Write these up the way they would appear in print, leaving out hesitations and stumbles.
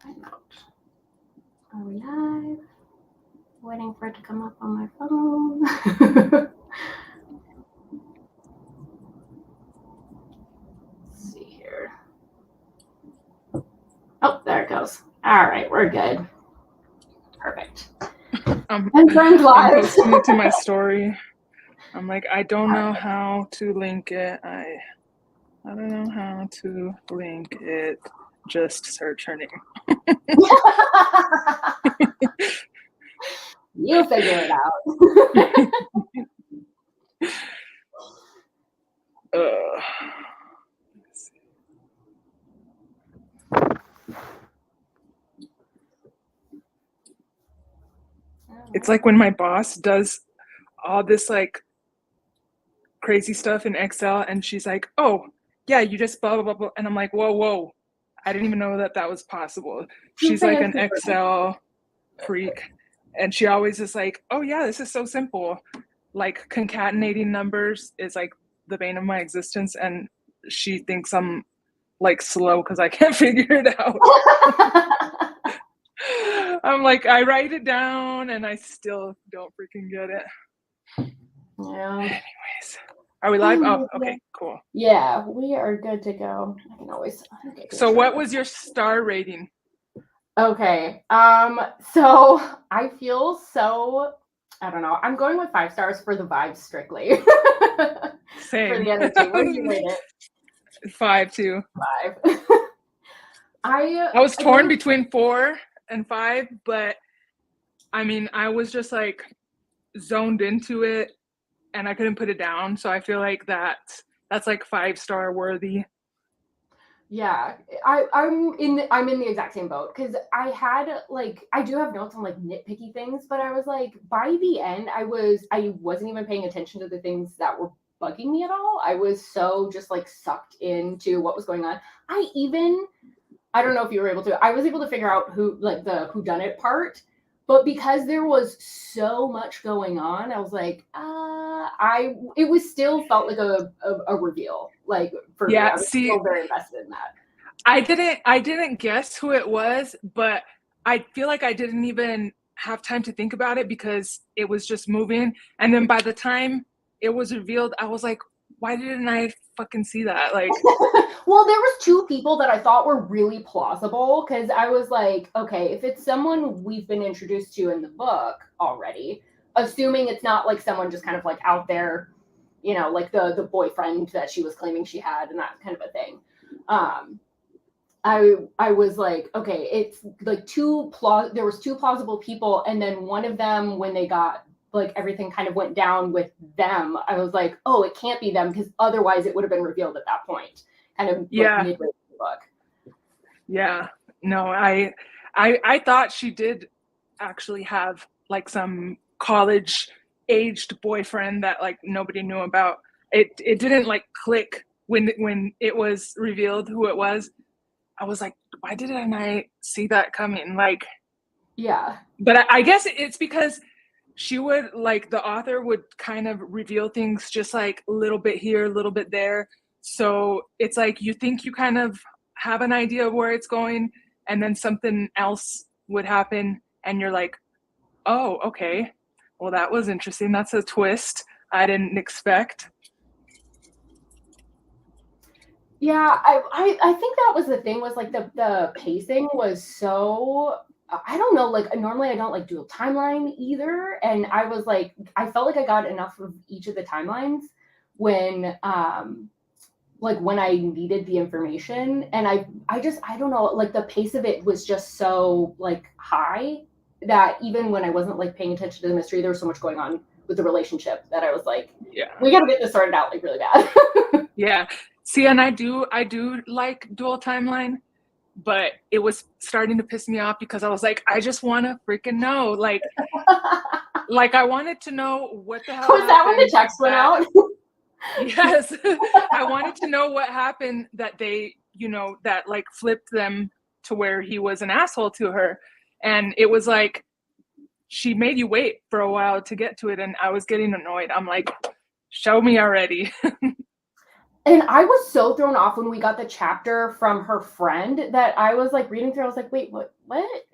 I'm out. Are we live? Waiting for it to come up on my phone. Let's see here. Oh, there it goes. All right, we're good. Perfect. I'm Confirmed live. posting it to my story. I'm like, I don't know how to link it. I don't know how to link it. Just search her name. You figure it out. It's like when my boss does all this like crazy stuff in Excel and she's like, oh, yeah, you just blah, blah, blah, blah. And I'm like, whoa. I didn't even know that was possible. She's like an Excel freak. And she always is like, oh, yeah, this is so simple. Like concatenating numbers is like the bane of my existence. And she thinks I'm like slow because I can't figure it out. I'm like, I write it down and I still don't freaking get it. Yeah. Anyways, are we live? Oh, okay, cool. Yeah, we are good to go. I can always. So, what was your star rating? Okay. So I feel so. I don't know. I'm going with 5 stars for the vibes strictly. Same. For the energy. What do you rate it? 5 too. 5. I was torn between 4 and 5, but I mean, I was just like zoned into it and I couldn't put it down. So I feel like that's like 5-star worthy. Yeah, I'm in the exact same boat because I do have notes on like nitpicky things, but I was like, by the end, I wasn't even paying attention to the things that were bugging me at all. I was so just like sucked into what was going on. I don't know if you were able to. I was able to figure out who, like, the whodunit part, but because there was so much going on, I was like, it was still felt like a reveal, like for me. I was still very invested in that. I didn't guess who it was, but I feel like I didn't even have time to think about it because it was just moving. And then by the time it was revealed, I was like, why didn't I fucking see that? Like, well, there was 2 people that I thought were really plausible because I was like, okay, if it's someone we've been introduced to in the book already, assuming it's not like someone just kind of like out there, you know, like the boyfriend that she was claiming she had and that kind of a thing. I was like, okay, it's like there was 2 plausible people, and then one of them, when they got like everything kind of went down with them, I was like, oh, it can't be them because otherwise it would have been revealed at that point, kind of like midway through the book. Yeah, no, I thought she did actually have like some college aged boyfriend that like nobody knew about. It didn't like click when it was revealed who it was. I was like, why didn't I see that coming? Like, yeah. But I guess it's because she would, like, the author would kind of reveal things just like a little bit here, a little bit there. So it's like you think you kind of have an idea of where it's going, and then something else would happen, and you're like, oh, okay. Well, that was interesting. That's a twist I didn't expect. Yeah, I think that was the thing, was like the pacing was so, I don't know, like normally I don't like dual timeline either, and I was like, I felt like I got enough of each of the timelines when like when I needed the information, and I don't know, like the pace of it was just so like high that even when I wasn't like paying attention to the mystery, there was so much going on with the relationship that I was like, yeah, we got to get this sorted out like really bad. Yeah. See, and I do like dual timeline, but it was starting to piss me off because I was like, I just want to freaking know. Like I wanted to know what the hell was that when the text went out? Yes. I wanted to know what happened that they, you know, that like flipped them to where he was an asshole to her. And it was like, she made you wait for a while to get to it. And I was getting annoyed. I'm like, show me already. And I was so thrown off when we got the chapter from her friend that I was like reading through. I was like, wait, what?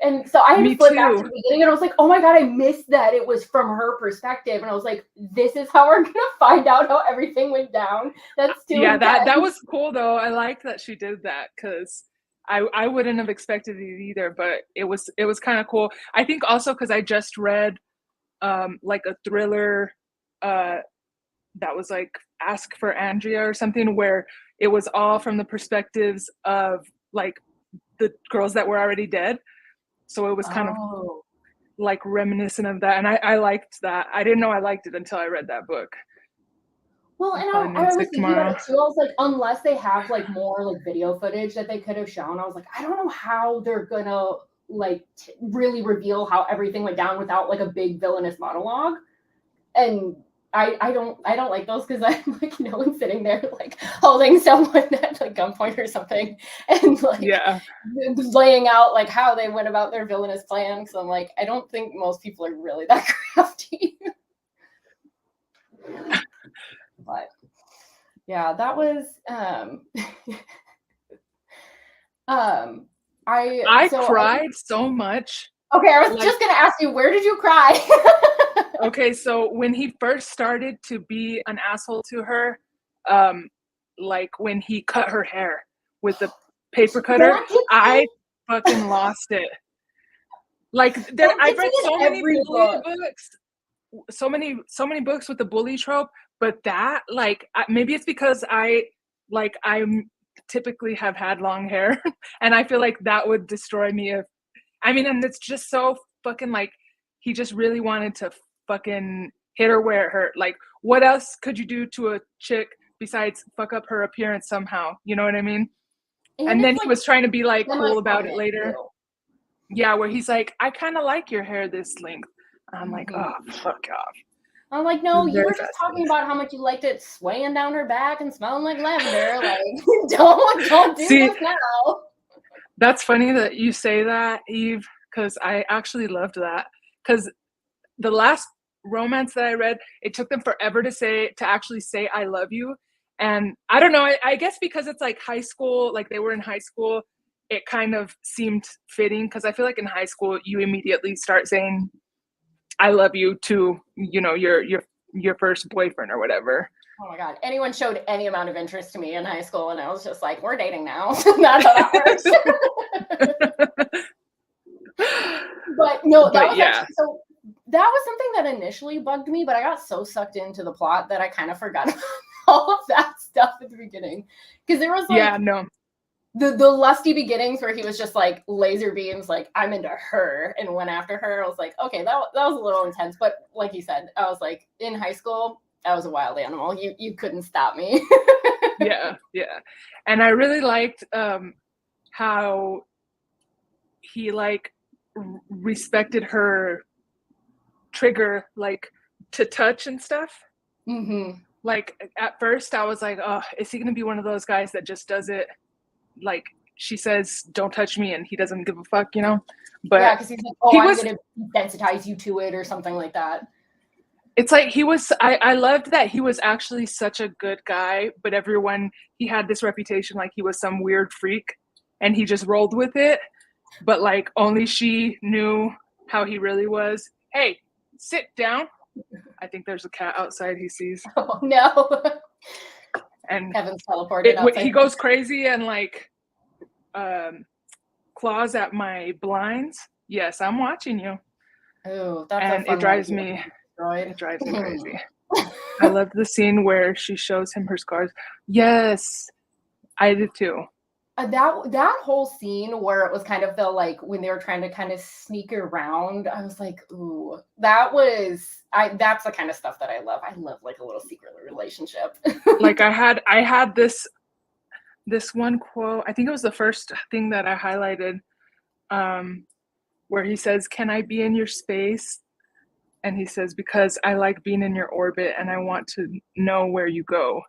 And so I had Me to flip back to too. the beginning and I was like, oh my God, I missed that. It was from her perspective. And I was like, this is how we're going to find out how everything went down. That's too Yeah, intense. that was cool though. I liked that she did that because I wouldn't have expected it either, but it was kind of cool. I think also because I just read like a thriller uh that was like Ask for Andrea or something, where it was all from the perspectives of like the girls that were already dead. So it was kind of Oh. like reminiscent of that. And I liked that. I didn't know I liked it until I read that book. Well, and Calling in I was sick thinking about tomorrow. it too. I was like, unless they have like more like video footage that they could have shown, I was like, I don't know how they're gonna like really reveal how everything went down without like a big villainous monologue. And I don't like those because I'm like no one sitting there like holding someone at like gunpoint or something and like Yeah. laying out like how they went about their villainous plan. So I'm like, I don't think most people are really that crafty. But yeah, that was um I so I cried so much. okay, I was Like, just gonna ask you, where did you cry? okay, so when he first started to be an asshole to her, um, like when he cut her hair with the paper cutter, That gets me. I fucking lost it. Like there, That I've gets read me in so many every bully book. books, so many books with the bully trope, but that like maybe it's because I'm typically have had long hair, and I feel like that would destroy me if I mean, and it's just so fucking like he just really wanted to fucking hit her where it hurt. Like, what else could you do to a chick besides fuck up her appearance somehow? You know what I mean? And And then it's he like was trying to be like cool about it semi-permanent later. too. Yeah, where he's like, I kind of like your hair this length. I'm like, Mhm. oh, fuck off. I'm like, It no, was you very were just talking fascinating. about how much you liked it swaying down her back and smelling like lavender. Like, don't do See, this now. that's funny that you say that, Eve, because I actually loved that. Because the last romance that I read, it took them forever to actually say I love you. And I don't know, I guess because it's like high school, like they were in high school, it kind of seemed fitting because I feel like in high school you immediately start saying I love you to, your first boyfriend or whatever. Oh my God. Anyone showed any amount of interest to me in high school, and I was just like, we're dating now. Not how that works. But no, that But was yeah, actually so that was something that initially bugged me, but I got so sucked into the plot that I kind of forgot about all of that stuff at the beginning. Because there was yeah, like no. the lusty beginnings where he was just like laser beams, like I'm into her and went after her. I was like, okay, that was a little intense. But like you said, I was like in high school, I was a wild animal. You couldn't stop me. Yeah, yeah. And I really liked how he like respected her trigger, like to touch and stuff. Mm-hmm. Like at first I was like, oh, is he gonna be one of those guys that just does it like she says don't touch me and he doesn't give a fuck, Yeah, but because he's like, oh, he I'm was gonna desensitize you to it or something like that. it's like he was I loved that he was actually such a good guy, but everyone he had this reputation like he was some weird freak and he just rolled with it, but like only she knew how he really was. Hey, sit down. I think there's a cat outside he sees. Oh no. And Kevin's teleported he outside. goes crazy and like claws at my blinds. Yes, I'm watching you. Oh, that's a And it fun one drives to get me destroyed. it drives me crazy. I love the scene where she shows him her scars. Yes, I did too. That whole scene where it was kind of the like when they were trying to kind of sneak around, I was like, ooh, that's the kind of stuff that I love. I love like a little secret relationship. Like I had this one quote. I think it was the first thing that I highlighted, where he says, "Can I be in your space?" And he says, "Because I like being in your orbit and I want to know where you go."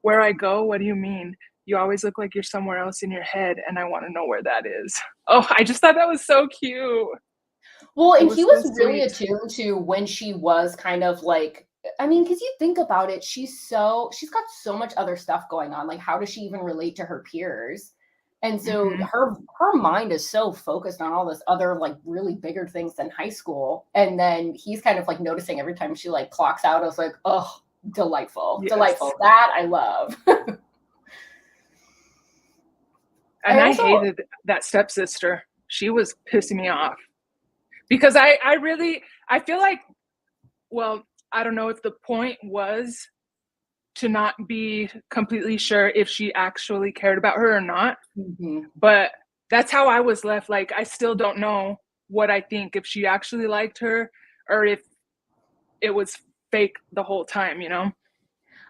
Where I go? What do you mean? You always look like you're somewhere else in your head, and I want to know where that is. Oh, I just thought that was so cute. Well, It and he was so was really sweet. attuned to when she was kind of like I mean, because you think about it, she's got so much other stuff going on. Like, how does she even relate to her peers? And so Hmm. her mind is so focused on all this other like really bigger things than high school. And then he's kind of like noticing every time she like clocks out. I was like, oh, delightful, Yes. delightful. That I love. I And I also hated that stepsister. She was pissing me off because I really, I feel like, well, I don't know if the point was to not be completely sure if she actually cared about her or not, mhm. but that's how I was left. Like, I still don't know what I think, if she actually liked her or if it was fake the whole time, you know?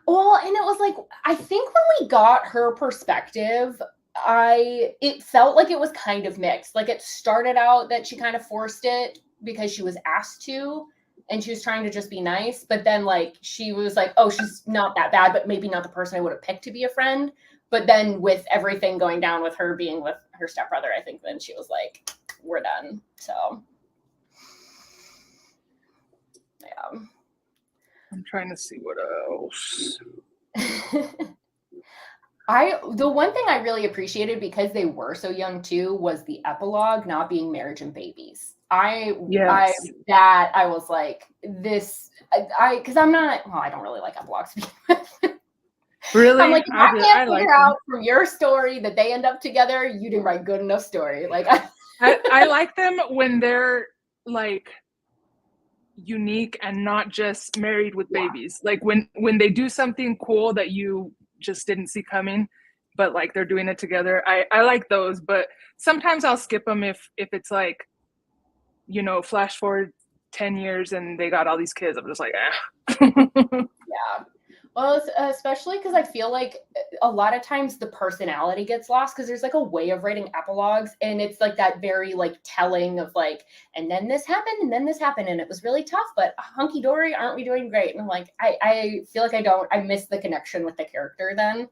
Well, and it was like I think when we got her perspective, I it felt like it was kind of mixed. Like it started out that she kind of forced it because she was asked to and she was trying to just be nice, but then like she was like, "Oh, she's not that bad, but maybe not the person I would have picked to be a friend." But then with everything going down with her being with her stepbrother, I think then she was like, "We're done." So, yeah. I'm trying to see what else. The one thing I really appreciated because they were so young too was the epilogue not being marriage and babies. I Yes. that I was like this I because I'm not well I don't really like epilogues to begin with. I'm Really? like if I can't I figure like them. out from your story that they end up together, you didn't write good enough story. Like I like them when they're like unique and not just married with yeah. babies. Like when they do something cool that you just didn't see coming, but like they're doing it together. I like those, but sometimes I'll skip them if it's like, you know, flash forward 10 years and they got all these kids. I'm just like, ah. Yeah. Well, especially because I feel like a lot of times the personality gets lost because there's like a way of writing epilogues, and it's like that very like telling of like, and then this happened, and then this happened, and it was really tough, but hunky dory, aren't we doing great? And I'm like, I feel like I miss the connection with the character then.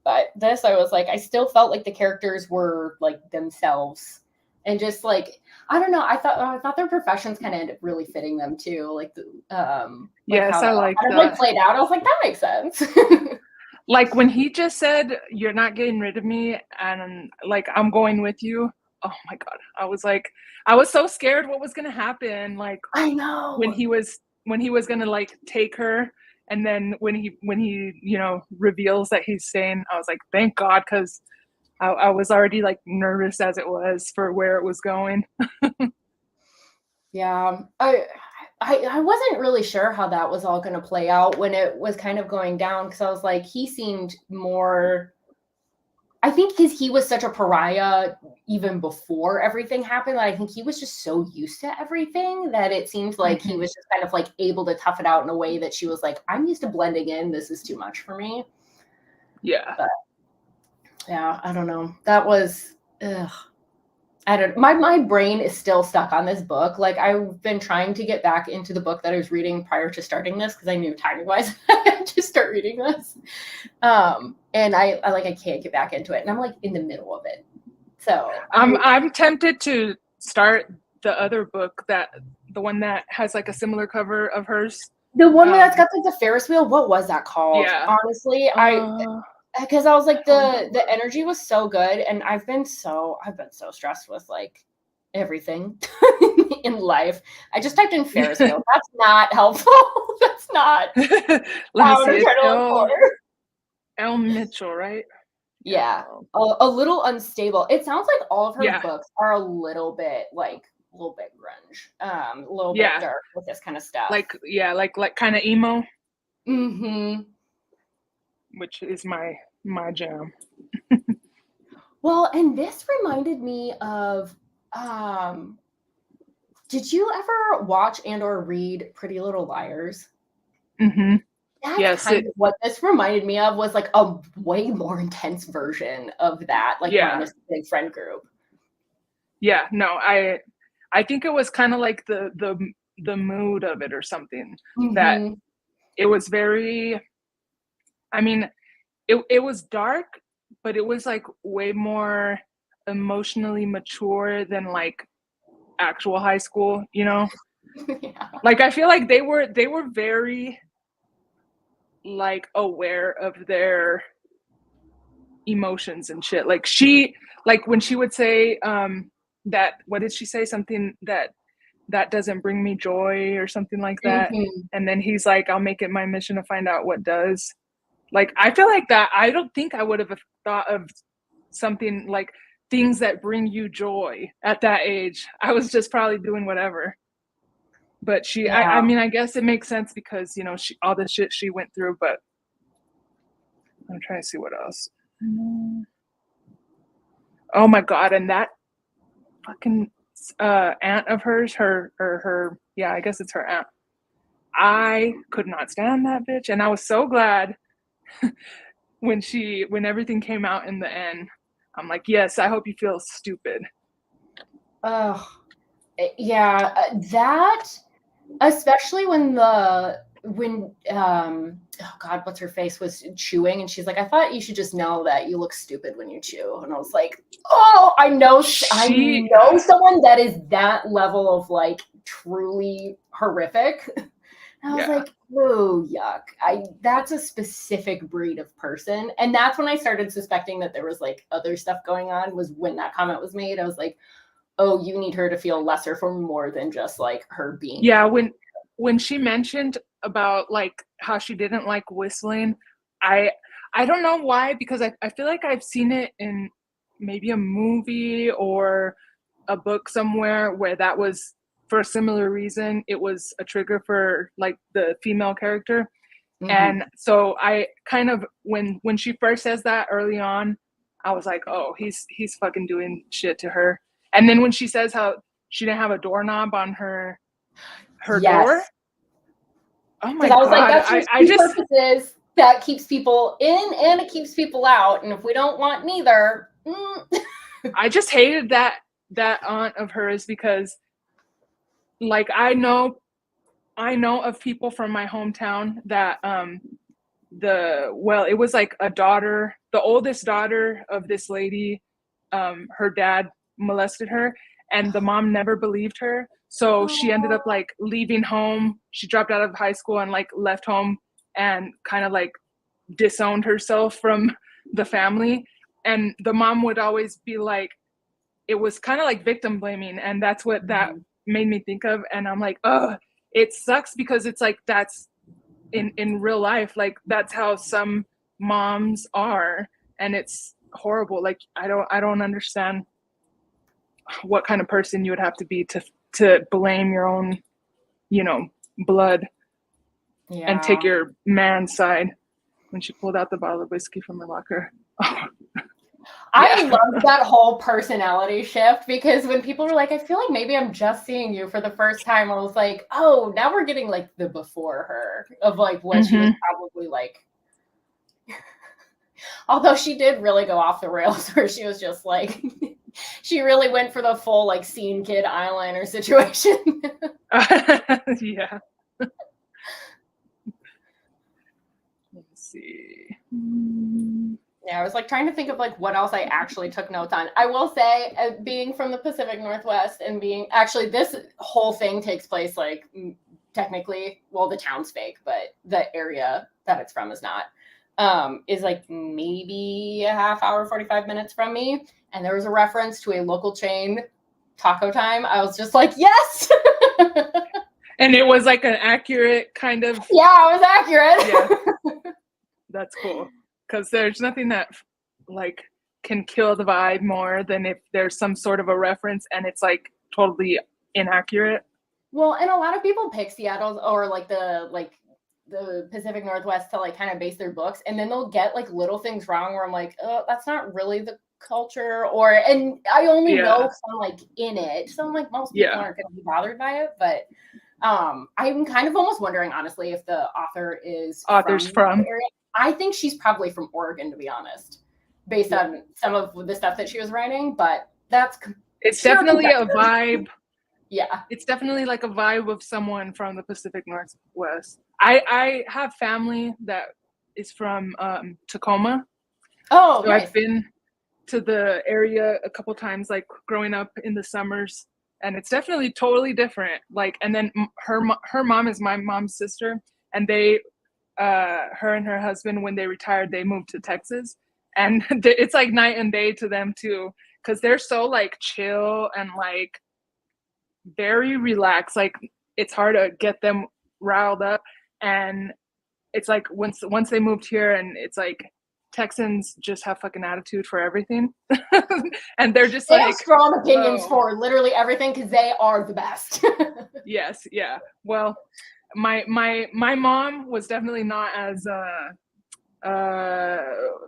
But this, I was like, I still felt like the characters were like themselves, and just like I don't know, I thought their professions kind of ended up really fitting them too, like Yes, how I that like kind of like that. played out. I was like, that makes sense. Like when he just said, "You're not getting rid of me," and like I'm going with you. Oh my god, I was like, I was so scared what was gonna happen. Like I when know. he was gonna like take her, and then when he you know reveals that he's staying, I was like, thank God, because I was already like nervous as it was for where it was going. Yeah, I wasn't really sure how that was all going to play out when it was kind of going down because I was like, he seemed more I think because he was such a pariah even before everything happened, that I think he was just so used to everything that it seemed like he Hmm. was just kind of like able to tough it out in a way that she was like, I'm used to blending in. This is too much for me. Yeah. But yeah, I don't know. That was, ugh. I don't, my brain is still stuck on this book. Like I've been trying to get back into the book that I was reading prior to starting this because I knew timing wise I had to start reading this. And I like I can't get back into it. And I'm like in the middle of it. So I'm tempted to start the other book, that the one that has like a similar cover of hers. the one where that's Um, got like the Ferris wheel, what was that called? yeah. Honestly, I Uh, because I was I like don't the remember. energy was so good, and I've been so stressed with like everything in life. I just typed in Ferris wheel. That's not helpful. That's not Let me what see. I'm It's trying to look for. Elle Mitchell, right? Yeah, Elle. a little unstable. It sounds like all of her Yeah. books are a little bit grunge, a little bit Yeah. dark with this kind of stuff. Like, yeah, like kind of emo, Hmm. which is my jam. Well, and this reminded me of, um, did you ever watch and or read Pretty Little Liars? Hmm. That's Yes, kind it. of what this reminded me of was like a way more intense version of that, like Yeah, minus the big friend group. yeah. No, I think it was kind of like the mood of it or something, that Hmm. it was very. I mean, it was dark, but it was like way more emotionally mature than like actual high school. You know, Yeah. like I feel like they were very. like aware of their emotions and shit. Like she, like when she would say that, what did she say, something that doesn't bring me joy or something like that, Mhm. and then he's like, I'll make it my mission to find out what does. Like I feel like that, I don't think I would have thought of something like things that bring you joy at that age. I was just probably doing whatever. But she, I Yeah. mean, I guess it makes sense because, you know, she, all the shit she went through. But I'm trying to see what else. Oh my god, and that fucking aunt of hers, her, yeah, I guess it's her aunt. I could not stand that bitch, and I was so glad when everything came out in the end. I'm like, yes, I hope you feel stupid. Oh, yeah. That, especially when oh god, what's her face was chewing, and she's like, I thought you should just know that you look stupid when you chew. And I was like, oh, I She, know someone that is that level of like truly horrific. And I was yeah, like, oh, yuck. That's a specific breed of person. And that's when I started suspecting that there was like other stuff going on, was when that comment was made. I was like, oh, you need her to feel lesser for more than just like her being. yeah. When she mentioned about like how she didn't like whistling, I I don't know why, because I feel like I've seen it in maybe a movie or a book somewhere where that was for a similar reason. It was a trigger for like the female character. Mm-hmm. And so I kind of, when she first says that early on, I was like, oh, he's fucking doing shit to her. And then when she says how she didn't have a doorknob on her door, Yes. oh my Because I was like, god, that serves I two just, purposes. That keeps people in and it keeps people out. And if we don't want neither, I just hated that aunt of hers, because like I know of people from my hometown that it was like a daughter, the oldest daughter of this lady, her dad molested her, and the mom never believed her, so she ended up like leaving home. She dropped out of high school and like left home and kind of like disowned herself from the family. And the mom would always be like, it was kind of like victim blaming, and that's what that made me think of. And I'm like, oh, it sucks, because it's like that's in real life, like that's how some moms are, and it's horrible. Like I don't understand what kind of person you would have to be to blame your own, you know, blood and take yeah. your man's side. When she pulled out the bottle of whiskey from her locker, oh, I yeah. loved that whole personality shift, because when people were like, I feel like maybe I'm just seeing you for the first time, I was like, oh, now we're getting like the before her of like what she was Mm-hmm. probably like. Although she did really go off the rails where she was just like, she really went for the full like scene kid eyeliner situation. Yeah. Let's see. Yeah, I was like trying to think of like what else I actually took notes on. I will say, being from the Pacific Northwest and being actually, this whole thing takes place like technically, well, the town's fake, but the area that it's from is not. Is like maybe a half hour, 45 minutes from me. And there was a reference to a local chain, Taco Time. I was just like, yes. And it was like an accurate kind of, Yeah, I was accurate. yeah, that's cool. Because there's nothing that like can kill the vibe more than if there's some sort of a reference and it's like totally inaccurate. Well, and a lot of people pick Seattle or like the Pacific Northwest to like kind of base their books, and then they'll get like little things wrong where I'm like, oh, that's not really the culture, or and I only know Yeah. if I'm like in it, so I'm like most people Yeah. aren't going to be bothered by it, but I'm kind of almost wondering honestly if the author is Authors from the from. area. I think she's probably from Oregon, to be honest, based Yeah. on some of the stuff that she was writing, but that's It's pure definitely a conjecture. vibe. Yeah. It's definitely like a vibe of someone from the Pacific Northwest. I have family that is from Tacoma. Oh, So I've nice. been to the area a couple times, like growing up in the summers, and it's definitely totally different. Like, and then her mom is my mom's sister, and her and her husband, when they retired, they moved to Texas, and it's like night and day to them too, because they're so like chill and like very relaxed. Like it's hard to get them riled up, and it's like once they moved here, and it's like Texans just have fucking attitude for everything, and they're just They like have strong opinions oh. for literally everything because they are the best. Yes, yeah. Well, my mom was definitely not as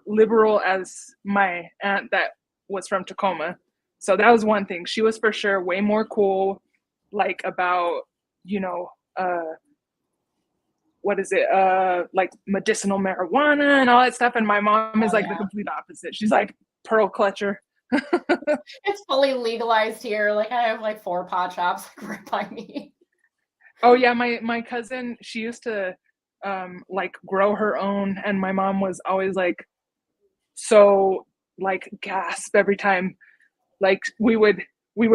liberal as my aunt that was from Tacoma. So that was one thing. She was for sure way more cool, like about, you know, what is it? Like medicinal marijuana and all that stuff. And my mom is like the complete opposite. She's like pearl clutcher. It's fully legalized here. Like I have like 4 pot shops like right by me. Oh yeah, my cousin, she used to like grow her own, and my mom was always like so like gasp every time like we would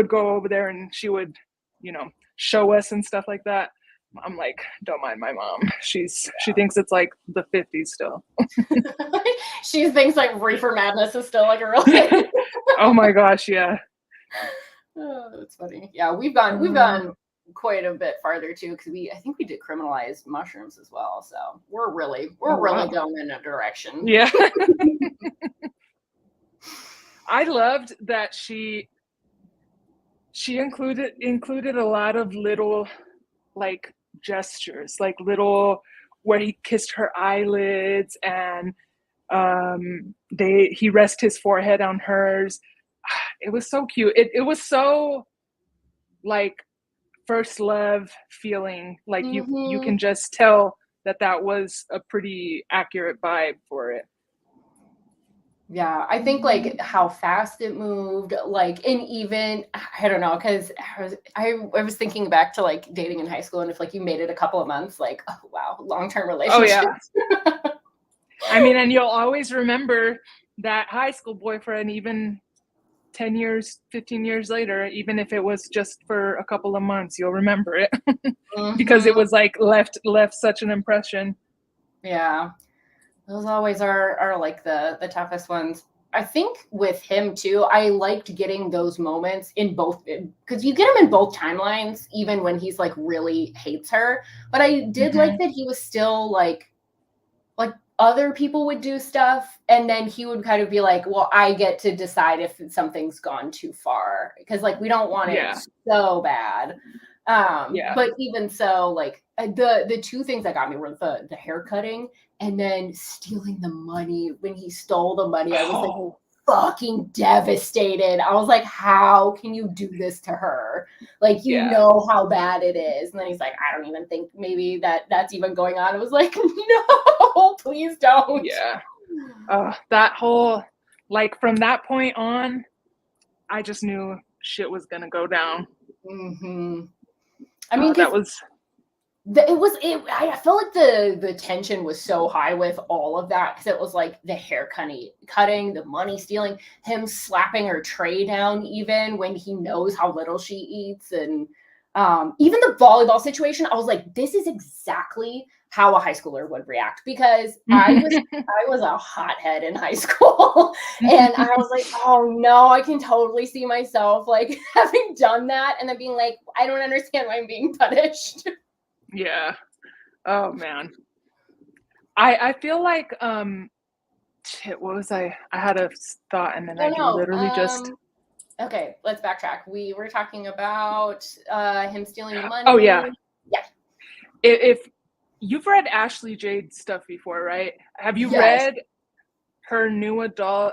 go over there, and she would, you know, show us and stuff like that. I'm like, don't mind my mom. She thinks it's like the 50s still. She thinks like reefer madness is still like a real thing. Oh my gosh, yeah. Oh, that's funny. Yeah, we've gone quite a bit farther too, because I think we did criminalize mushrooms as well. So we're really going in a direction. Yeah. I loved that she included a lot of little like gestures, like little where he kissed her eyelids, and he rested his forehead on hers. It was so cute. It was so like first love feeling. Like you can just tell that was a pretty accurate vibe for it. Yeah, I think like how fast it moved, like, and even I don't know, because I was thinking back to like dating in high school, and if like you made it a couple of months, like, oh wow, long-term relationships. Oh yeah. I mean, and you'll always remember that high school boyfriend, even 10 years, 15 years later, even if it was just for a couple of months, you'll remember it because it was like left such an impression. Yeah. Those always are like the toughest ones. I think with him too, I liked getting those moments in both, because you get him in both timelines, even when he's like really hates her. But I did like that he was still like other people would do stuff, and then he would kind of be like, well, I get to decide if something's gone too far, because like we don't want it so bad. But even so, like the 2 things that got me were the hair cutting, and then stealing the money. When he stole the money, I was like fucking devastated. I was like, how can you do this to her? Like, you know how bad it is. And then he's like, I don't even think maybe that's even going on. I was like, no, please don't. Yeah. That whole, like, from that point on, I just knew shit was gonna go down. I mean, that was I felt like the tension was so high with all of that, because it was like the hair cutting, the money stealing, him slapping her tray down even when he knows how little she eats, and even the volleyball situation. I was like, this is exactly how a high schooler would react, because I was a hothead in high school, and I was like, oh no, I can totally see myself like having done that and then being like, I don't understand why I'm being punished. Yeah. Oh man. I feel like shit, what was I had a thought, and then literally just okay, let's backtrack. We were talking about him stealing the money. Oh yeah. Yeah. If you've read Ashley Jade stuff before, right? Have you read her new adult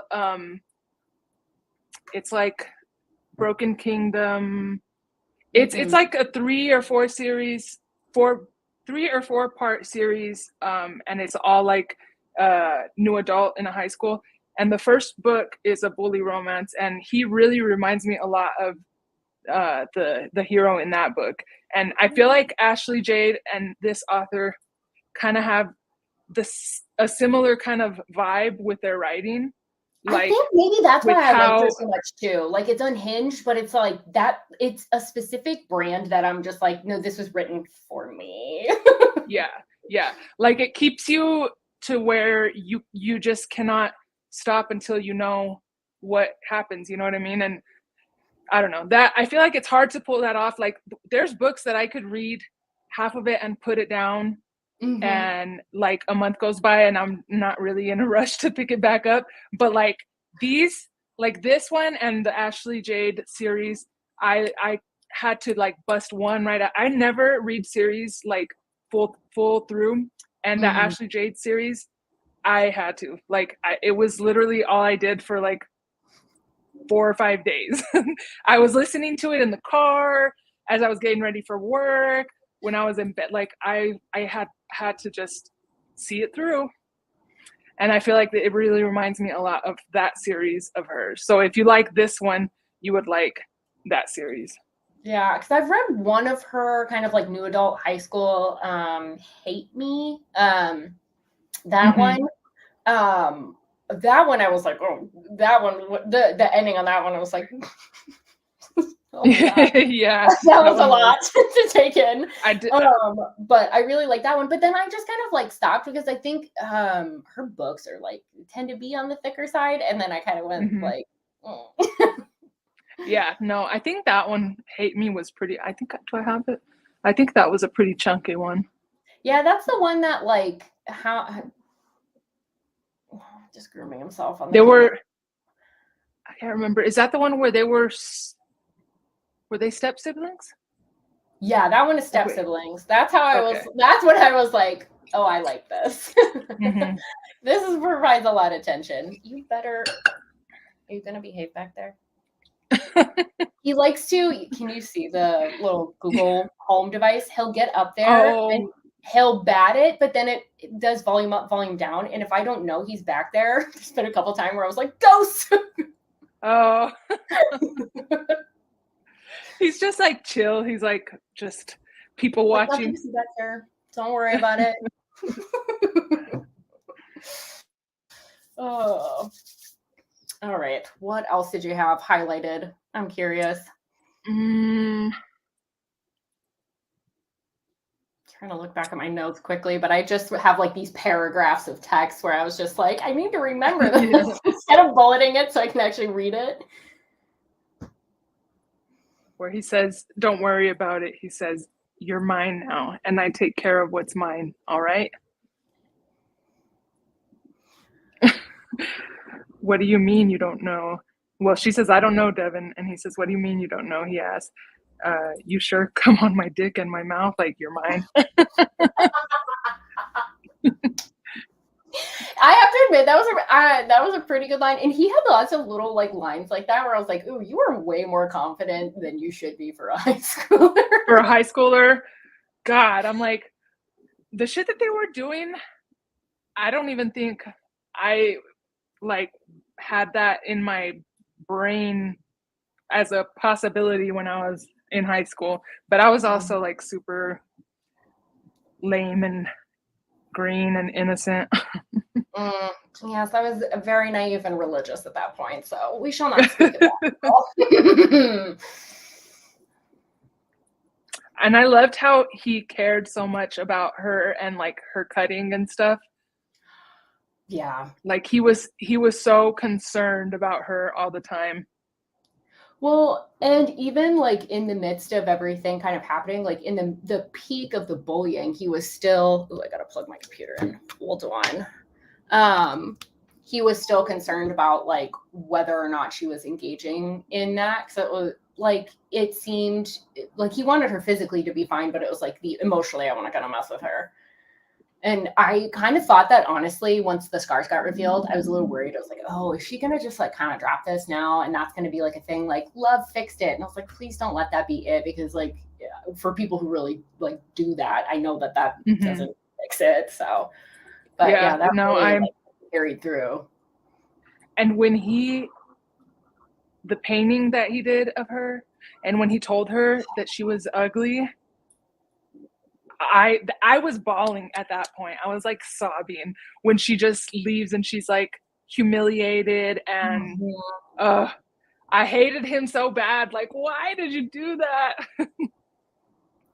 it's like Broken Kingdom. It's like a 3 or 4 part series, and it's all like new adult in a high school. And the first book is a bully romance, and he really reminds me a lot of the hero in that book. And I feel like Ashley Jade and this author kind of have a similar kind of vibe with their writing. Like, I think maybe that's why I like her so much too. Like, it's unhinged, but it's like that. It's a specific brand that I'm just like, no, this was written for me. Yeah, like it keeps you to where you just cannot stop until you know what happens, you know what I mean? And I don't know, that I feel like it's hard to pull that off. Like there's books that I could read half of it and put it down, Hmm. and like a month goes by and I'm not really in a rush to pick it back up. But like these, like this one and the Ashley Jade series, I had to like bust one right out. I never read series like full through, and the Hmm. Ashley Jade series, I had to like it was literally all I did for like 4 or 5 days. I was listening to it in the car as I was getting ready for work, when I was in bed. Like I had to just see it through. And I feel like it really reminds me a lot of that series of hers. So if you like this one, you would like that series. Yeah, because I've read one of her kind of like new adult high school, Hate Me. That one. Mm-hmm. That one I was like, oh, that one, the ending on that one, I was like, oh my god, Yeah, that that was a one was. lot to take in. I did. But I really like that one. But then I just kind of like stopped because I think her books are like tend to be on the thicker side, and then I kind of went Mm-hmm. like, oh. Yeah, no, I think that one, Hate Me, was pretty. I think, do I have it? I think that was a pretty chunky one. Yeah, that's the one that like how just grooming himself on the They keyboard. were, I can't remember. Is that the one where were they step siblings? Yeah, that one is Like, step wait, siblings. That's how I was. okay. That's when I was like, oh, I like this. Mm-hmm. This is, provides a lot of tension. You better. Are you gonna behave back there? He likes to. Can you see the little Google Home device? He'll get up there Oh, and he'll bat it, but then it does volume up, volume down. And if I don't know he's back there, there's been a couple times where I was like, ghost. oh, he's just like chill. He's like just people Like nothing watching. to see back there. Don't worry about it. Oh. All right. What else did you have highlighted? I'm curious. Mm, Trying to look back at my notes quickly, but I just have like these paragraphs of text where I was just like, I need to remember this yeah. instead of bulleting it so I can actually read it. Where he says, "Don't worry about it." He says, "You're mine now, and I take care of what's mine." All right. What do you mean you don't know? Well, she says, "I don't know, Devin," and he says, "What do you mean you don't know?" He asks, "You sure come on my dick and my mouth like you're mine?" I have to admit that was a pretty good line, and he had lots of little like lines like that where I was like, "Ooh, you are way more confident than you should be for a high schooler." For a high schooler, God, I'm like, the shit that they were doing, I don't even think I like had that in my brain as a possibility when I was in high school. But I was also like super lame and green and innocent. Mm, yes, I was very naive and religious at that point, so we shall not speak of that. And I loved how he cared so much about her and like her cutting and stuff. Yeah. Like he was so concerned about her all the time. Well, and even like in the midst of everything kind of happening, like in the peak of the bullying, he was still. Oh, I gotta plug my computer in. Hold on. Um, he was still concerned about like whether or not she was engaging in that. Because it was like it seemed like he wanted her physically to be fine, but it was like the emotionally, I wasn't gonna mess with her. And I kind of thought that honestly, once the scars got revealed, I was a little worried. I was like, oh, is she going to just like kind of drop this now? And that's going to be like a thing like love fixed it. And I was like, please don't let that be it. Because like yeah, for people who really like do that, I know that that Mm-hmm. doesn't fix it. So, but Yeah, yeah, that no, really I'm. like carried through. And when the painting that he did of her, and when he told her that she was ugly, I was bawling at that point. I was like sobbing when she just leaves and she's like humiliated, and Mhm. I hated him so bad. Like, why did you do that?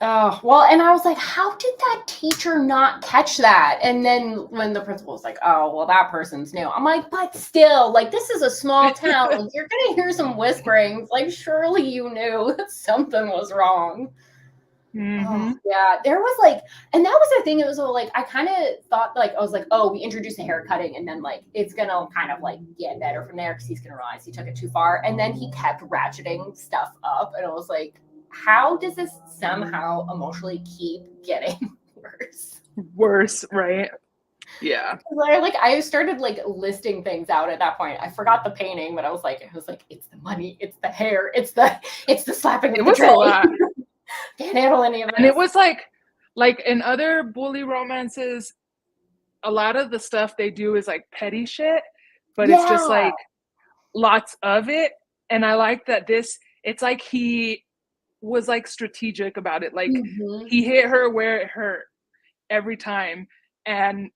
Oh, well, and I was like, how did that teacher not catch that? And then when the principal was like, oh, well, that person's new. I'm like, but still, like, this is a small town. Like, you're going to hear some whisperings. Like, surely you knew that something was wrong. Oh, Mm-hmm. yeah. There was like, and that was the thing. It was like, I kind of thought, like, I was like, oh, we introduced the hair cutting, and then, like, it's going to kind of, like, get better from there because he's going to realize he took it too far. And then he kept ratcheting stuff up. And I was like, how does this somehow emotionally keep getting worse? Worse, right? Yeah. Like I started like listing things out at that point. I forgot the painting, but I was like, it's the money, it's the hair, it's the slapping It of the was a tray. lot. Can't handle any of And it this. was like in other bully romances, a lot of the stuff they do is like petty shit, but it's just Yeah. like lots of it. And I like that it's like he was like strategic about it. Like Mm-hmm. he hit her where it hurt every time. And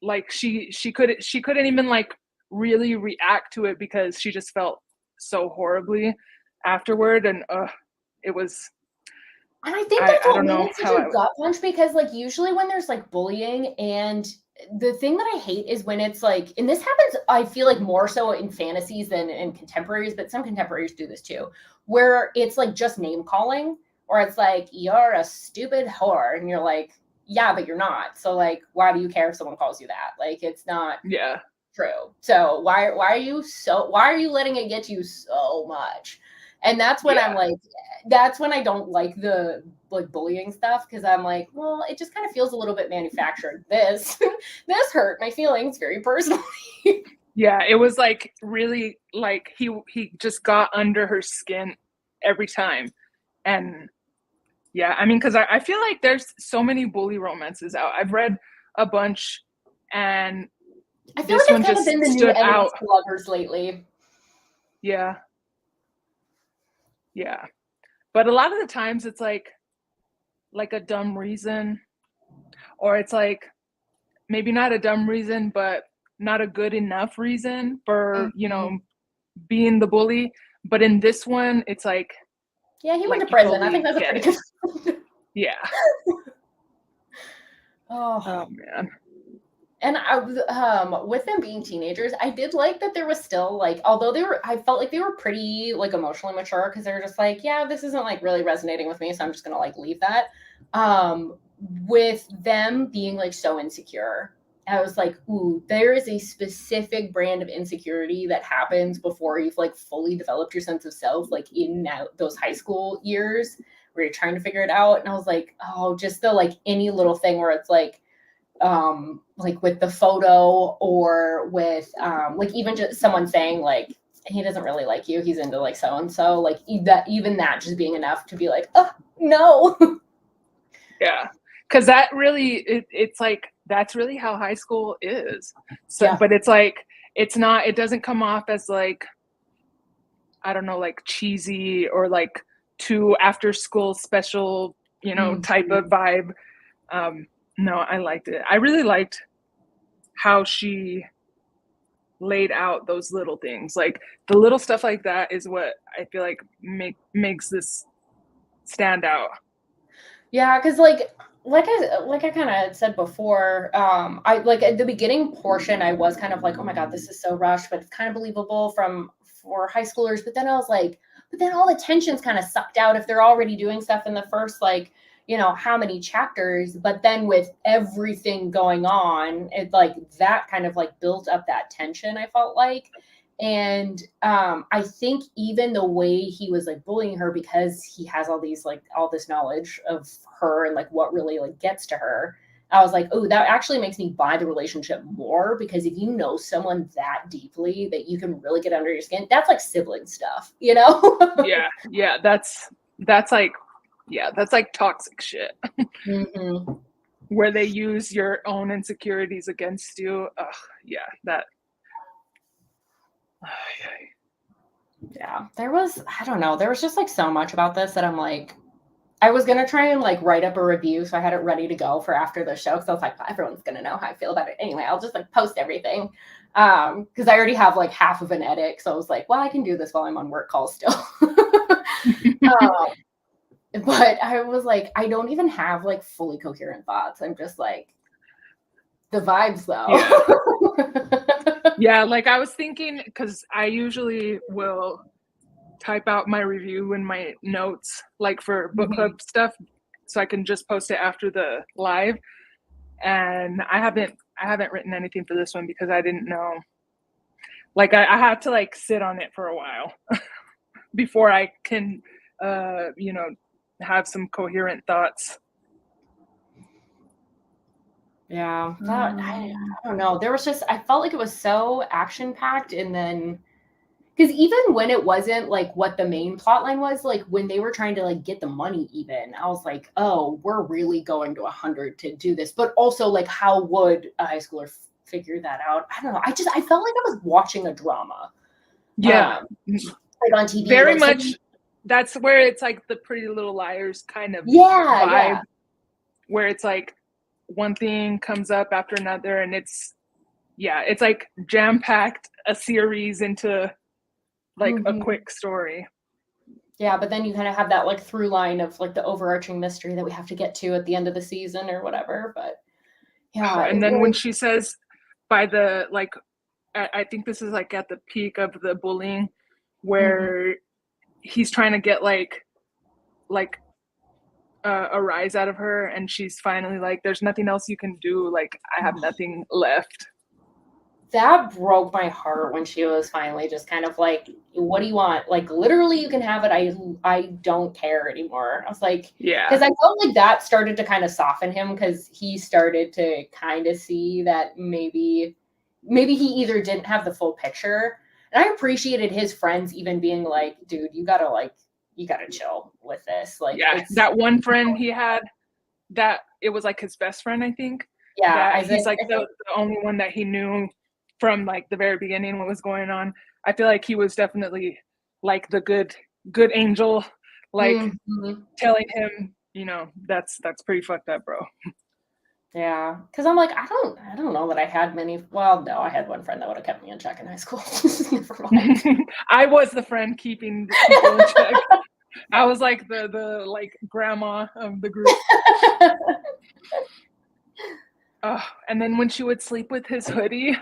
like she couldn't even like really react to it because she just felt so horribly afterward. And it was And I think I that's I what don't made know it such how a I would. gut punch because, like, usually when there's like bullying, and the thing that I hate is when it's like, and this happens, I feel like more so in fantasies than in contemporaries, but some contemporaries do this too, where it's like just name calling, or it's like, you're a stupid whore. And you're like, yeah, but you're not. So, like, why do you care if someone calls you that? Like, it's not Yeah. true. So why are you letting it get to you so much? And that's when I'm Yeah. like, that's when I don't like the like bullying stuff, because I'm like, well, it just kind of feels a little bit manufactured. This this hurt my feelings very personally. Yeah, it was like really like he just got under her skin every time. And yeah, I mean, because I feel like there's so many bully romances out. I've read a bunch, and I feel like this it's one kind of been just the new stood enemies out. to lovers lately. Yeah, yeah. But a lot of the times it's like a dumb reason, or it's like maybe not a dumb reason, but not a good enough reason for, Mhm. being the bully. But in this one, it's Yeah, he went to like you prison. I think totally that's a get pretty it. good. Yeah. Oh. Oh man. And with them being teenagers, I did like that there was still like, although I felt like they were pretty like emotionally mature, because they were just like, yeah, this isn't like really resonating with me, so I'm just gonna like leave that. Um, with them being like so insecure, I was like, ooh, there is a specific brand of insecurity that happens before you've like fully developed your sense of self, like in those high school years where you're trying to figure it out. And I was like, oh, just the like any little thing where it's like with the photo, or with like even just someone saying like he doesn't really like you, he's into like so and so, like that, even that just being enough to be like, oh no. Yeah. Cause that really it's like that's really how high school is. So Yeah. but it's like it doesn't come off as like, I don't know, like cheesy or like too after school special, type Mhm. of vibe. Um, no, I liked it. I really liked how she laid out those little things. Like the little stuff like that is what I feel like makes this stand out. Yeah, because like I kind of said before, I like at the beginning portion, I was kind of like, oh my god, this is so rushed, but it's kind of believable from for high schoolers. But then I was like, but then all the tension's kind of sucked out if they're already doing stuff in the first like, how many chapters. But then with everything going on, it like that kind of like built up that tension, I felt like. And I think even the way he was like bullying her, because he has all these like all this knowledge of her and like what really like gets to her, I was like, oh, that actually makes me buy the relationship more, because if you know someone that deeply that you can really get under your skin, that's like sibling stuff, you know. Yeah, yeah, that's like yeah, that's like toxic shit Hmm. where they use your own insecurities against you. Ugh, yeah, that. Yeah, I don't know, there was just like so much about this that I'm like, I was gonna try and like write up a review, so I had it ready to go for after the show, because I was like, everyone's gonna know how I feel about it anyway. I'll just like post everything, because I already have like half of an edit. So I was like, well, I can do this while I'm on work calls still. um, But I was like, I don't even have like fully coherent thoughts. I'm just like the vibes though. Yeah. Yeah, like I was thinking, because I usually will type out my review in my notes, like for book Mhm. club stuff, so I can just post it after the live. And I haven't written anything for this one because I didn't know. Like I had to like sit on it for a while before I can, you know, have some coherent thoughts. Yeah, that Um, I don't know. There was just I felt like it was so action packed, and then because even when it wasn't like what the main plot line was, like when they were trying to like get the money, even I was like, oh, we're really going to 100 to do this. But also, like, how would a high schooler figure that out? I don't know. I felt like I was watching a drama, yeah, um, like on TV, very like so. much. That's where it's like the Pretty Little Liars kind of Yeah, vibe, yeah. where it's like one thing comes up after another, and it's like jam packed a series into like a Mhm. quick story. Yeah, but then you kind of have that like through line of like the overarching mystery that we have to get to at the end of the season or whatever. But Oh, yeah, and it then when was. she says by the like, I think this is like at the peak of the bullying, Mhm. where he's trying to get like a rise out of her, and she's finally like, "There's nothing else you can do. Like I have nothing left." That broke my heart when she was finally just kind of like, "What do you want? Like, literally, you can have it. I don't care anymore." I was like, because Yeah, I felt like that started to kind of soften him because he started to kind of see that maybe he either didn't have the full picture, and I appreciated his friends even being like, "Dude, you gotta chill with this. Like, yeah. it's That one friend he had, that it was like his best friend, I think. yeah, That Isaac. he's like I think the only one that he knew from like the very beginning what was going on. I feel like he was definitely like the good angel, like mhm. telling him, that's pretty fucked up, bro. Yeah, because I'm like, I don't know that I had many. Well, no, I had one friend that would have kept me in check in high school. Never mind. I was the friend keeping the people in check. I was like the like grandma of the group. And then when she would sleep with his hoodie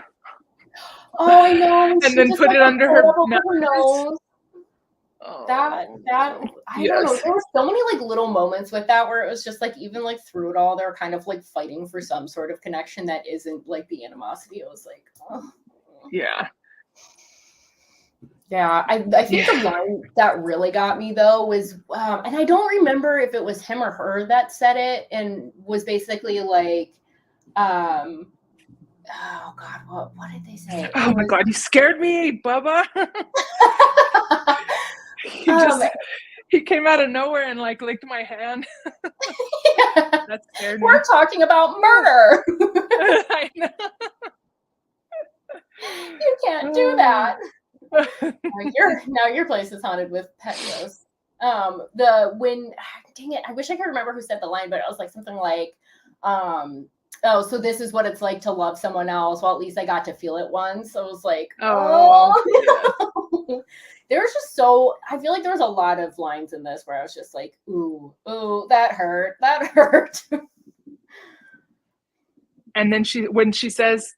Oh, I know. and She then just put like it a under foot her up over her mattress. nose. That Oh, I don't know. yes. There were so many like little moments with that where it was just like even like through it all, they're kind of like fighting for some sort of connection that isn't like the animosity. It was like, oh. Yeah. Yeah, I think Yeah. the line that really got me though was, and I don't remember if it was him or her that said it, and was basically like, um, oh God, what did they say? It Oh my was, God, you scared me, Bubba. he um, just he came out of nowhere and like licked my hand. That scared we're me. talking about murder. I know. You can't do that. Now your place is haunted with pet ghosts. The when dang it, I wish I could remember who said the line, but it was like something like, oh, so this is what it's like to love someone else. Well, at least I got to feel it once. So I was like, Oh, yeah. oh. There was just so I feel like there was a lot of lines in this where I was just like, ooh, that hurt, that hurt. And then when she says,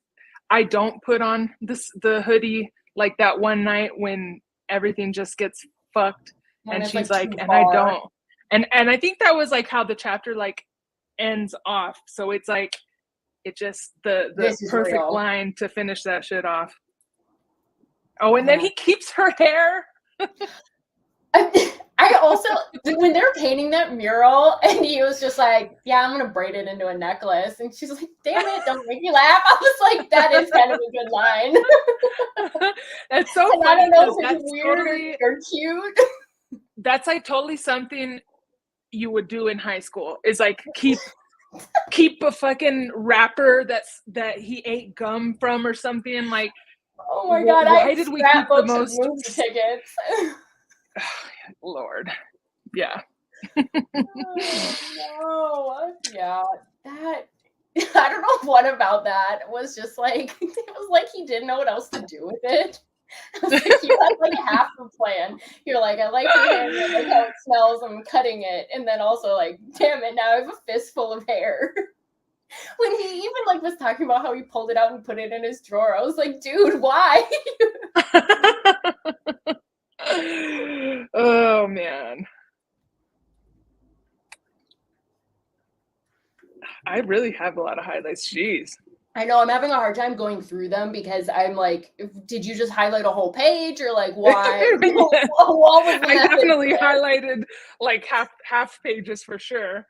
"I don't put on the hoodie like that one night when everything just gets fucked," When and it's she's like like, too "And I far. don't," and I think that was like how the chapter like ends off. So it's like it just the This is perfect real. line to finish that shit off. Oh, and then Yeah. he keeps her hair. I also when they're painting that mural and he was just like, "Yeah, I'm gonna braid it into a necklace," and she's like, "Damn it, don't make me laugh." I was like, "That is kind of a good line," That's so and I don't funny know because if it's weird or cute. that's like totally something you would do in high school, is like keep a fucking wrapper that he ate gum from or something. Like Oh my god, I why had did we keep the scrapbooks of most movie tickets. Lord, yeah. Oh no, yeah, that I don't know what about that was just like it was like he didn't know what else to do with it. I was like, you had like half the plan. You're like, I like your hair, I like how it smells, I'm cutting it. And then also like, damn it, now I have a fistful of hair. When he even like was talking about how he pulled it out and put it in his drawer, I was like, dude, why? Oh man. I really have a lot of highlights. Jeez. I know I'm having a hard time going through them because I'm like, did you just highlight a whole page or like why? Yeah. What was the I message definitely there? highlighted like half pages for sure.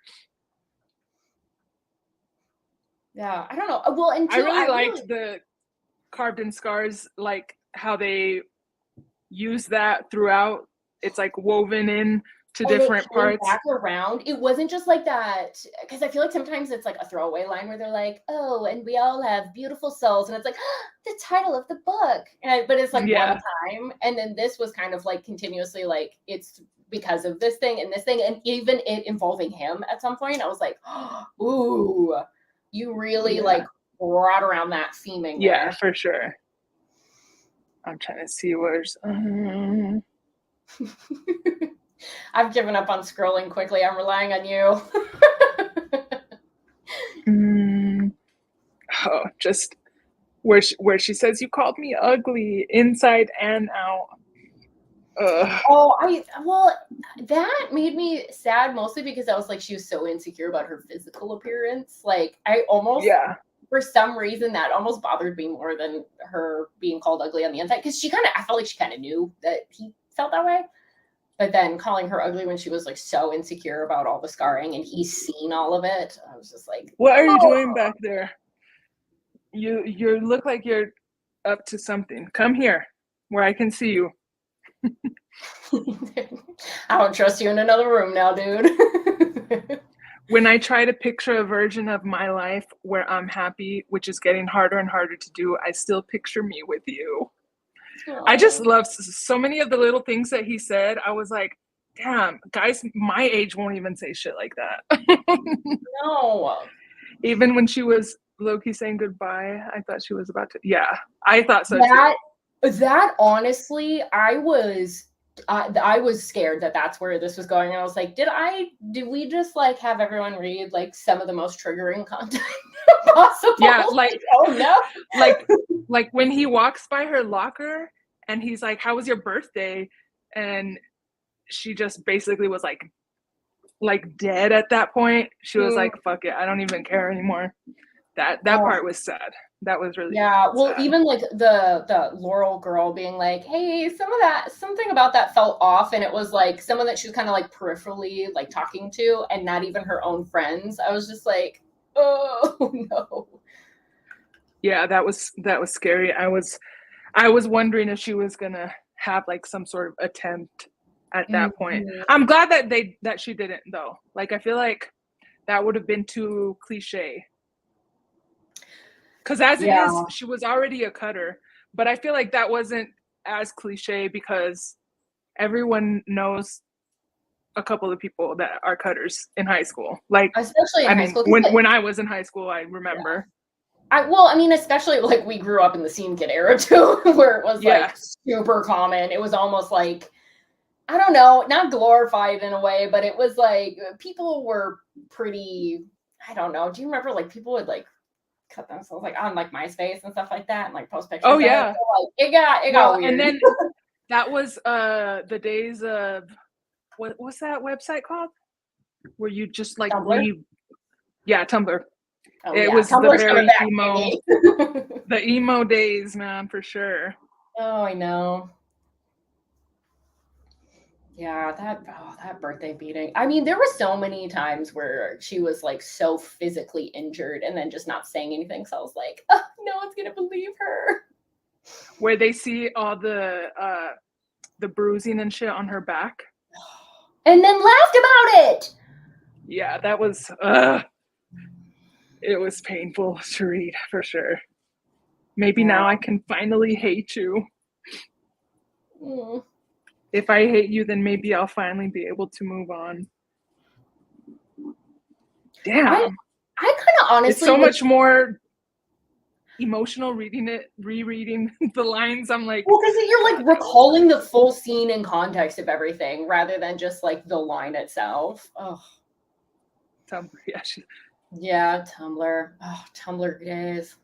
Yeah, I don't know. Well, and I two, really I liked really the carved in scars, like how they use that throughout. It's like woven in to and it different came parts. back around. It wasn't just like that because I feel like sometimes it's like a throwaway line where they're like, "Oh, and we all have beautiful souls," and it's like the title of the book, but it's like one Yeah. time. And then this was kind of like continuously like it's because of this thing and this thing, and even it involving him at some point. I was like, "Ooh, you really Yeah. like brought around that theming Yeah, there." for sure. I'm trying to see where's I've given up on scrolling quickly. I'm relying on you. oh, just where she says you called me ugly inside and out. Ugh. Oh, well, that made me sad mostly because I was like, she was so insecure about her physical appearance. Like, I almost, Yeah. for some reason, that almost bothered me more than her being called ugly on the inside. Because I felt like she kind of knew that he felt that way. But then calling her ugly when she was like so insecure about all the scarring and he's seen all of it, I was just like, What are you oh. doing back there? You look like you're up to something. Come here where I can see you. I don't trust you in another room now, dude. When I try to picture a version of my life where I'm happy, which is getting harder and harder to do, I still picture me with you. I just love so many of the little things that he said. I was like, damn, guys my age won't even say shit like that. No. Even when she was low-key saying goodbye, I thought she was about to. Yeah, I thought so That too. that honestly, I was scared that that's where this was going. And I was like, did we just like have everyone read like some of the most triggering content possible? Yeah, like oh no. like when he walks by her locker and he's like, "How was your birthday?" and she just basically was like dead at that point. She was like, "Fuck it, I don't even care anymore." That Oh, part was sad. That was really yeah. Well, sad. even like the Laurel girl being like, hey, something about that felt off, and it was like someone that she was kind of like peripherally like talking to, and not even her own friends. I was just like, oh no. Yeah, that was scary. I was wondering if she was gonna have like some sort of attempt at that point. Mhm. I'm glad that she didn't though. Like I feel like that would have been too cliche. Because as it is, Yeah. she was already a cutter. But I feel like that wasn't as cliche because everyone knows a couple of people that are cutters in high school. Like, Especially in I high mean, school. when I was in high school, I Yeah. remember. I mean, especially like we grew up in the scene kid era too, where it was Yeah. like super common. It was almost like, I don't know, not glorified in a way, but it was like people were pretty, I don't know. Do you remember like people would like cut themselves like on like MySpace and stuff like that and like post pictures Oh of it? yeah. So, like it got Well, weird. and then that was the days of what's that website called? Where you just like Tumblr? leave. Yeah, Tumblr. Oh It yeah, was the Tumblr's coming very back, emo, baby. the emo days, man, for sure. Oh, I know. Yeah, that birthday beating. I mean, there were so many times where she was like so physically injured and then just not saying anything. So I was like, oh, no one's gonna believe her. Where they see all the bruising and shit on her back. And then laughed about it. Yeah, that was it was painful to read for sure. Maybe Yeah. now I can finally hate you. Mm. If I hate you, then maybe I'll finally be able to move on. Damn. I kind of honestly It's so much more emotional rereading the lines. I'm like, well, because you're like recalling the full scene and context of everything rather than just like the line itself. Oh, Tumblr. yeah, Tumblr. Oh, Tumblr days.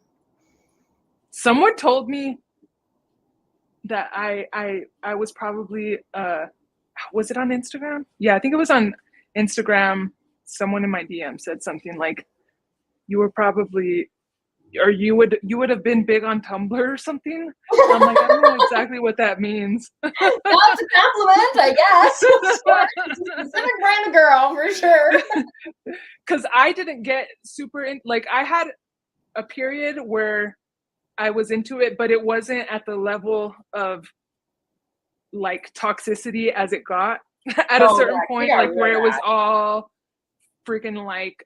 Someone told me that I was probably was it on Instagram? Yeah, I think it was on Instagram. Someone in my DM said something like, you were probably, or you would have been big on Tumblr or something. I'm like, I don't know exactly what that means. That's a compliment, I guess. Specific brand of girl for sure. Because I didn't get super in, like I had a period where I was into it, but it wasn't at the level of like toxicity as it got at a certain point, like where it was all freaking like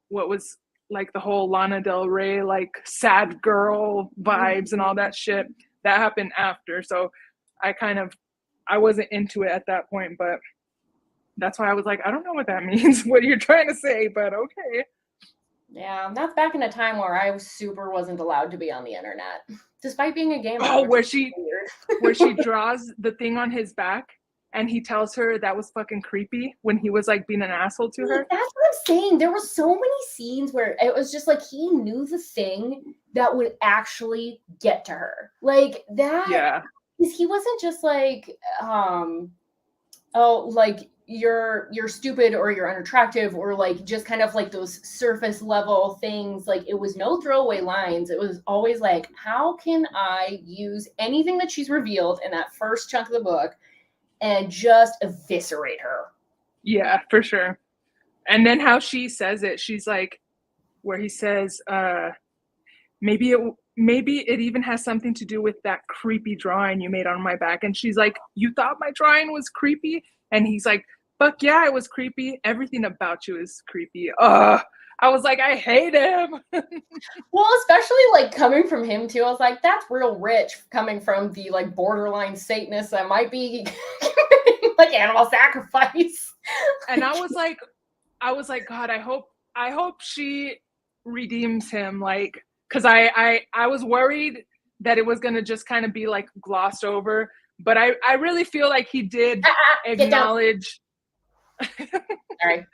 what was like the whole Lana Del Rey like sad girl vibes and all that shit. That happened after, so I wasn't into it at that point, but that's why I was like, I don't know what that means, what you're trying to say, but okay. Yeah, that's back in a time where I wasn't allowed to be on the internet, despite being a gamer. Oh, where she draws the thing on his back and he tells her that was fucking creepy when he was like being an asshole to her. That's what I'm saying. There were so many scenes where it was just like he knew the thing that would actually get to her. Like that. Yeah. Because he wasn't just like, oh, like you're stupid or you're unattractive or like just kind of like those surface level things. Like it was no throwaway lines. It was always like, how can I use anything that she's revealed in that first chunk of the book and just eviscerate her? Yeah, for sure. And then how she says it, she's like, where he says, maybe it even has something to do with that creepy drawing you made on my back. And she's like, you thought my drawing was creepy? And he's like, fuck yeah, it was creepy. Everything about you is creepy. I was like, I hate him. Well, especially like coming from him too. I was like, that's real rich coming from the like borderline Satanist that might be like animal sacrifice. And I was like, God, I hope she redeems him. Like, cause I was worried that it was gonna just kind of be like glossed over. But I really feel like he did acknowledge. Sorry.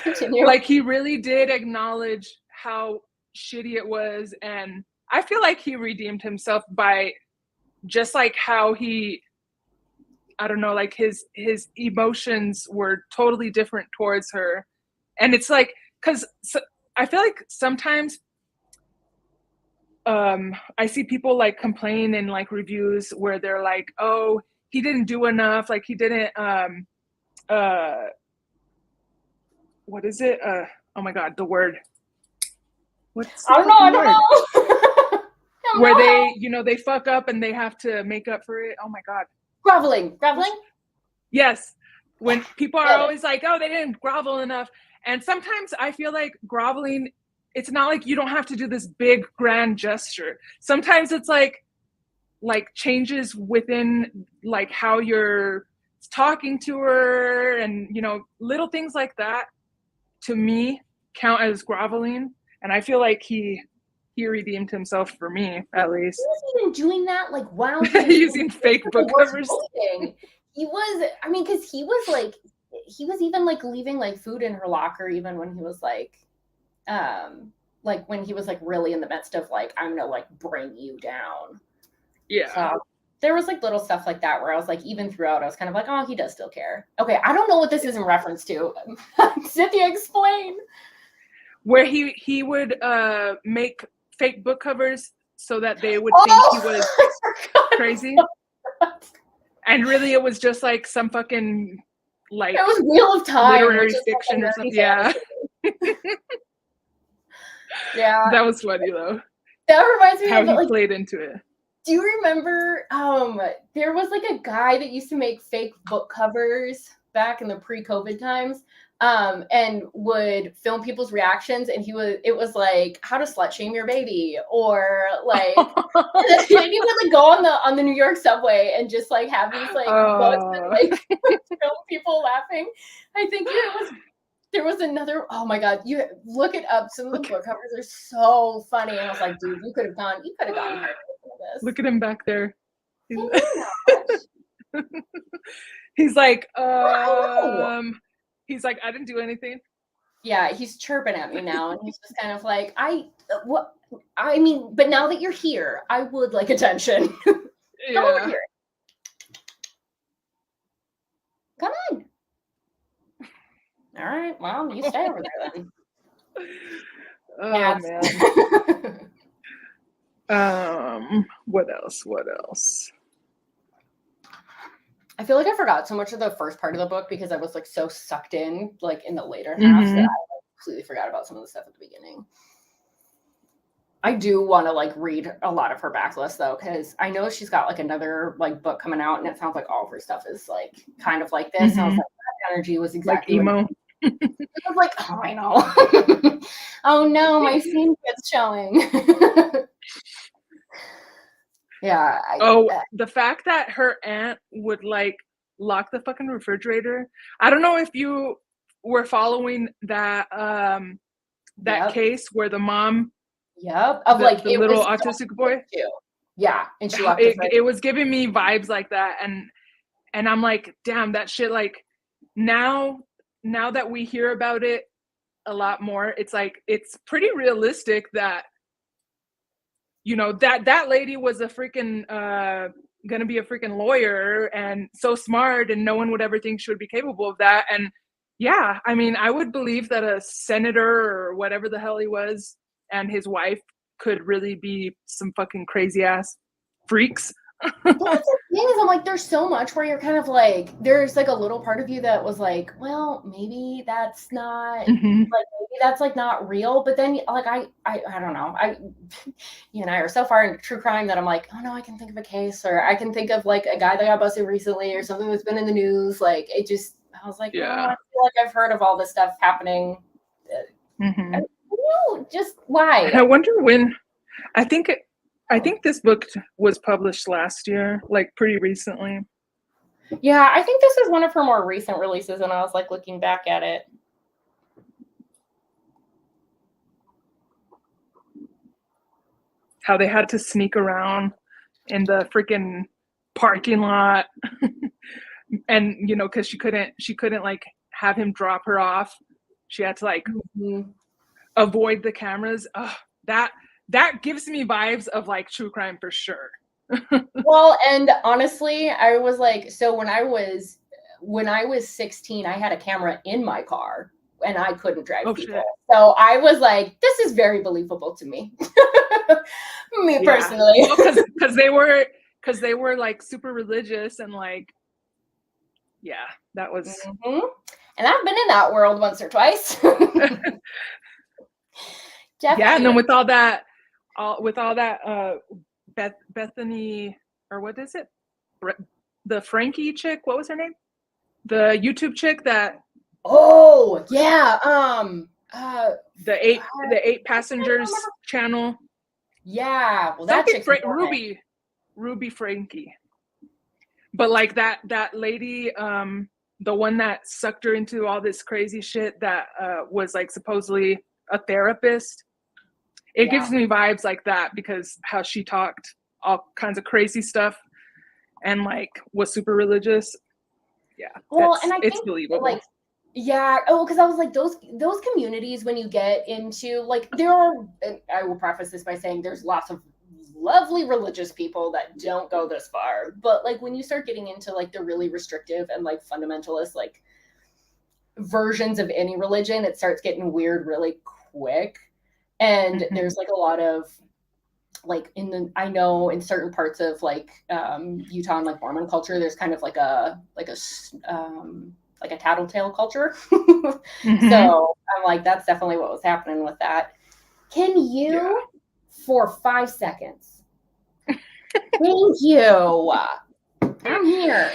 Continue. Like he really did acknowledge how shitty it was, and I feel like he redeemed himself by just like how he, I don't know, like his emotions were totally different towards her. And it's like, because I feel like sometimes I see people like complain in like reviews where they're like, oh, he didn't do enough, like he didn't what is it, oh my god, the word, what's I don't know. Where they, you know, they fuck up and they have to make up for it. Oh my god. Groveling. Yes. When people are always like, oh, they didn't grovel enough. And sometimes I feel like groveling, it's not like you don't have to do this big grand gesture. Sometimes it's like changes within like how you're talking to her, and you know, little things like that to me count as groveling. And I feel like he redeemed himself, for me at least. He was even doing that like while using fake book covers. He was, I mean, because he was even like leaving like food in her locker even when he was like when he was like really in the midst of like, I'm gonna like bring you down. Yeah. So there was like little stuff like that where I was like, even throughout, I was kind of like, oh, he does still care. Okay, I don't know what this is in reference to. Cynthia, explain. Where he would make fake book covers so that they would think he was crazy. And really it was just like some fucking like it was Wheel of Time, literary fiction or something. Yeah. Yeah. That was funny though. That reminds me how of he like, played into it. do you remember there was like a guy that used to make fake book covers back in the pre-COVID times, and would film people's reactions, and it was like how to slut shame your baby, or like and he would like go on the New York subway and just like have these like books and like film people laughing. I think it was There was another, oh my God, you look it up. Some of the book covers are so funny. And I was like, dude, you could have gotten hard with this. Look at him back there. Can you not? He's like, I know. he's like, I didn't do anything. Yeah, he's chirping at me now, and he's just kind of like, what? I mean, but now that you're here, I would like attention. Come over here. Come on. All right. Well, you stay over there then. Oh man. What else? I feel like I forgot so much of the first part of the book because I was like so sucked in, like in the later half, that I completely forgot about some of the stuff at the beginning. I do want to like read a lot of her backlist though, because I know she's got like another like book coming out, and it sounds like all of her stuff is like kind of like this. And I was like, that energy was exactly like emo. I was like, oh, I know. Oh no, my scene gets showing. Yeah. The fact that her aunt would like lock the fucking refrigerator. I don't know if you were following that case where the mom of like the little autistic boy. Yeah. And she locked it was giving me vibes like that, and I'm like, damn, that shit, like now that we hear about it a lot more, it's like it's pretty realistic that you know that lady was a freaking gonna be a freaking lawyer and so smart, and no one would ever think she would be capable of that. And yeah, I mean, I would believe that a senator or whatever the hell he was and his wife could really be some fucking crazy ass freaks. That's the thing, is I'm like, there's so much where you're kind of like, there's like a little part of you that was like, well, maybe that's not like, maybe that's like not real. But then like I don't know, you and I are so far into true crime that I'm like, oh no, I can think of a case, or I can think of like a guy that got busted recently or something that's been in the news. Like it just, I was like, yeah, I feel like I've heard of all this stuff happening. Just why? I wonder when. I think this book was published last year, like pretty recently. Yeah, I think this is one of her more recent releases, and I was like looking back at it. How they had to sneak around in the freaking parking lot. And you know, because she couldn't like have him drop her off. She had to like avoid the cameras. That gives me vibes of like true crime for sure. Well, and honestly, I was like, so when I was 16, I had a camera in my car and I couldn't drive people. Shit. So I was like, this is very believable to me. Personally. Well, because they were like super religious and like, yeah, that was. And I've been in that world once or twice. Yeah, and then with all that Bethany, or what is it? The Frankie chick, what was her name? The YouTube chick that. Oh yeah, the eight passengers channel. Yeah, well that chick's Ruby Frankie. But like that lady, the one that sucked her into all this crazy shit that was like supposedly a therapist. It gives me vibes like that because how she talked all kinds of crazy stuff and like was super religious. Yeah. Well, and I think believable. Like, yeah. Oh, because I was like, those communities, when you get into like, there are, I will preface this by saying there's lots of lovely religious people that don't go this far. But like when you start getting into like the really restrictive and like fundamentalist like versions of any religion, it starts getting weird really quick. And there's like a lot of like I know in certain parts of like Utah and like Mormon culture, there's kind of like a tattletale culture. So I'm like, that's definitely what was happening with that. Can you for 5 seconds? Thank you. I'm here.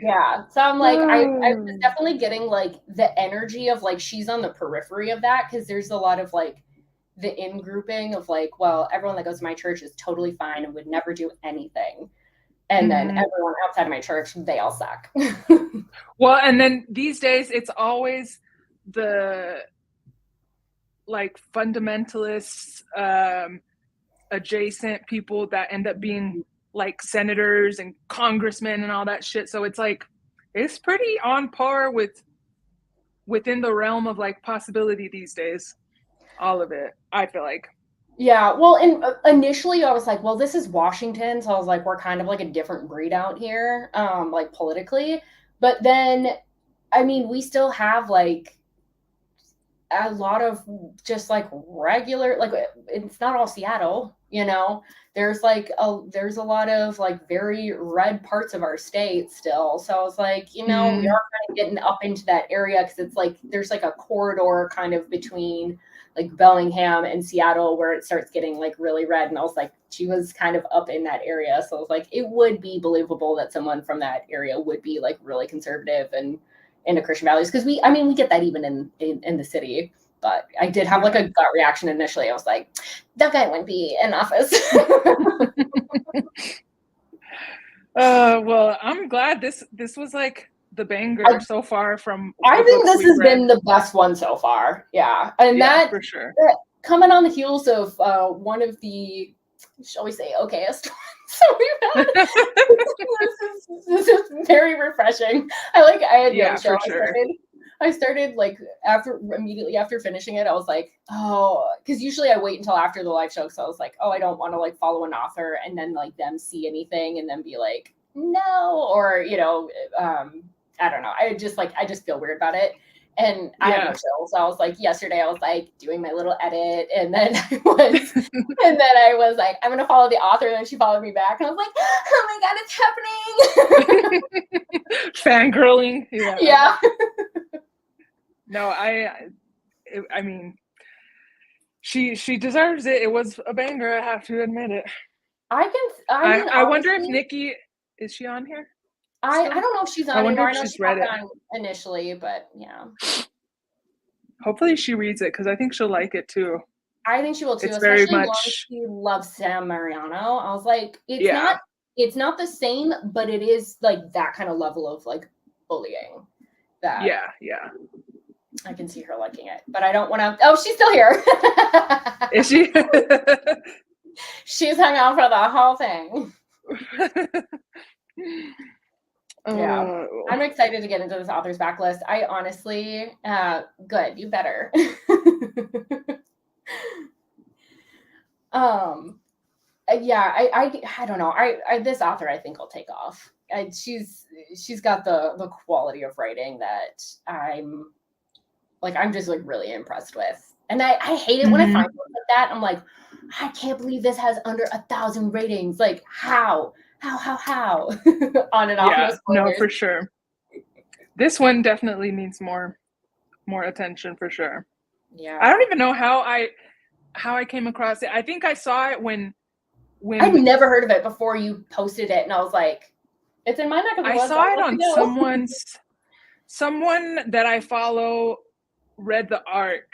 Yeah. So I'm like, I was definitely getting like the energy of like she's on the periphery of that, because there's a lot of like the in grouping of like, well, everyone that goes to my church is totally fine and would never do anything. And then everyone outside of my church, they all suck. Well, and then these days it's always the like fundamentalists, adjacent people that end up being like senators and congressmen and all that shit. So it's like it's pretty on par with within the realm of like possibility these days. All of it, I feel like. Yeah, well, and initially I was like, well, this is Washington, so I was like, we're kind of like a different breed out here, like politically. But then, I mean, we still have like a lot of just like regular, like it's not all Seattle, you know. There's a lot of like very red parts of our state still. So I was like, you know, we are kind of getting up into that area because it's like there's like a corridor kind of between like Bellingham and Seattle where it starts getting like really red. And I was like, she was kind of up in that area. So I was like, it would be believable that someone from that area would be like really conservative and into Christian values. Cause we get that even in the city. But I did have like a gut reaction initially. I was like, that guy wouldn't be in office. Well, I'm glad this was like the banger so far from I think this has been the best one so far. Yeah. And that for sure. Coming on the heels of one of the, shall we say, okayest ones. So we've had this is very refreshing. I had no show. Sure. I started like immediately after finishing it, I was like, oh, because usually I wait until after the live show. So I was like, oh, I don't want to like follow an author and then like them see anything and then be like, no, or you know, I don't know. I just feel weird about it. And I had no chill. So I was like, yesterday I was like doing my little edit, and then I was like, I'm gonna follow the author, and then she followed me back, and I was like, oh my god, it's happening. Fangirling. Yeah. No, I mean, she deserves it. It was a banger, I have to admit it. I wonder if Nikki, is she on here? I don't know if she's on anymore. I know she's read it initially, but yeah. Hopefully she reads it because I think she'll like it too. I think she will too. It's very much. She loves Sam Mariano. I was like, it's not the same, but it is like that kind of level of like bullying. That yeah. I can see her liking it, but I don't want to. Oh, she's still here. Is she? She's hung out for the whole thing. Yeah, I'm excited to get into this author's backlist. I honestly, good, you better. Yeah, I don't know. I this author I think will take off. She's got the quality of writing that I'm just like really impressed with. And I hate it when I find books like that. I'm like, I can't believe this has under 1,000 ratings. Like how on and off. Yeah, no, for sure. This one definitely needs more attention for sure. Yeah, I don't even know how I came across it. I think I saw it when I'd never heard of it before you posted it, and I was like, it's in my neck of the woods. I saw it on someone that I follow read the arc,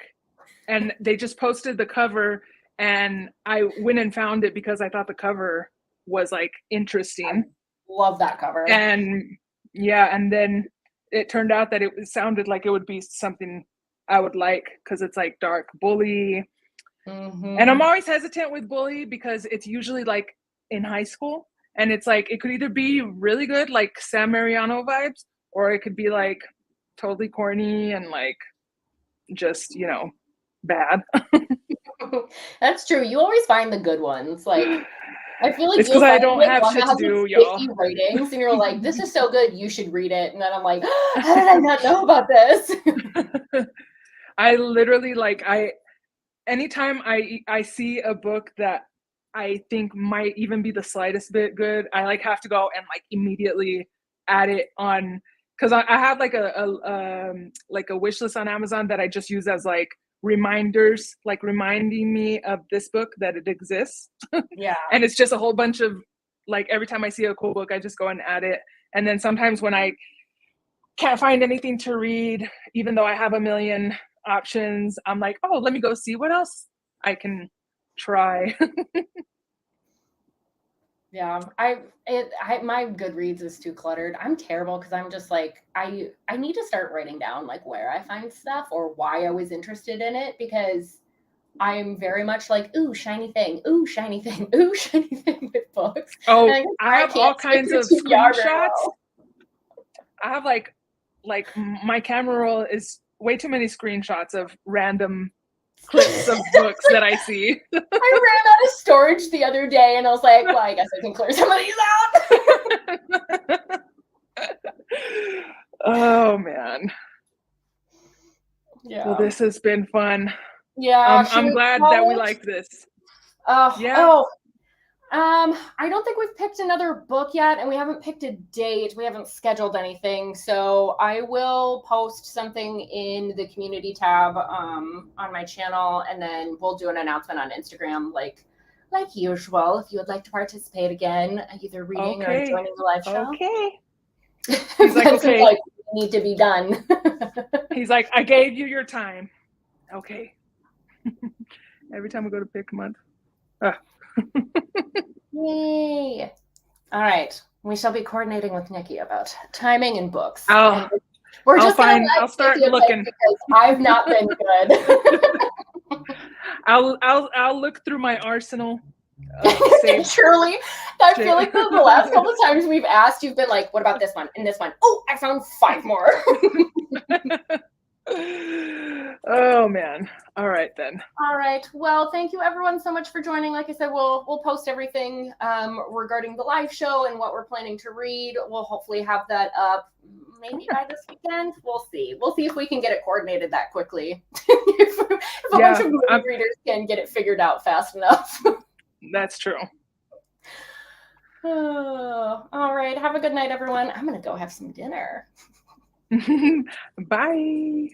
and they just posted the cover, and I went and found it because I thought the cover was like interesting. I love that cover. And yeah, and then it turned out that it sounded like it would be something I would like because it's like dark bully. And I'm always hesitant with bully because it's usually like in high school, and it's like it could either be really good like Sam Mariano vibes, or it could be like totally corny and like just, you know, bad. That's true. You always find the good ones. Like I feel like it's because I don't have shit to do, y'all. Ratings, and you're like, this is so good, you should read it. And then I'm like, how did I not know about this? I literally anytime I see a book that I think might even be the slightest bit good, I like have to go and like immediately add it on, because I have like a wish list on Amazon that I just use as like reminders, like reminding me of this book that it exists. Yeah. And it's just a whole bunch of like every time I see a cool book, I just go and add it. And then sometimes when I can't find anything to read, even though I have a million options, I'm like, oh, let me go see what else I can try. Yeah, my Goodreads is too cluttered. I'm terrible because I'm just like I need to start writing down like where I find stuff or why I was interested in it because I'm very much like ooh shiny thing, ooh shiny thing with books. And Oh, I guess I I have all can't stick kinds to of TBR very screenshots. well. I have like my camera roll is way too many screenshots of random clips of books that I see. I ran out of storage the other day and I was like, well, I guess I can clear some of these out. Oh man. Well, Yeah. this has been fun. Yeah, should I'm we glad that we call it? like this. Oh, Yeah. oh, I don't think we've picked another book yet, and we haven't picked a date. We haven't scheduled anything, so I will post something in the community tab on my channel, and then we'll do an announcement on Instagram, like usual. If you would like to participate again, either reading or Okay. joining the live show, Okay. He's like, Benson's okay. like, we need to be done. He's like, I gave you your time. Okay. Every time we go to pick a month. Yay! All right, we shall be coordinating with Nikki about timing and books. I'll And we're just gonna let I'll start Nikki looking because I've not been good. I'll look through my arsenal of saved Truly, I shit. feel like the last couple of times we've asked, you've been like, "What about this one and this one?" Oh, I found 5 more. Oh man. All right then. All right. Well, thank you everyone so much for joining. Like I said, we'll post everything regarding the live show and what we're planning to read. We'll hopefully have that up maybe by this weekend. We'll see. We'll see if we can get it coordinated that quickly. if a bunch of movie readers can get it figured out fast enough. That's true. Oh, all right. Have a good night, everyone. I'm gonna go have some dinner. Bye.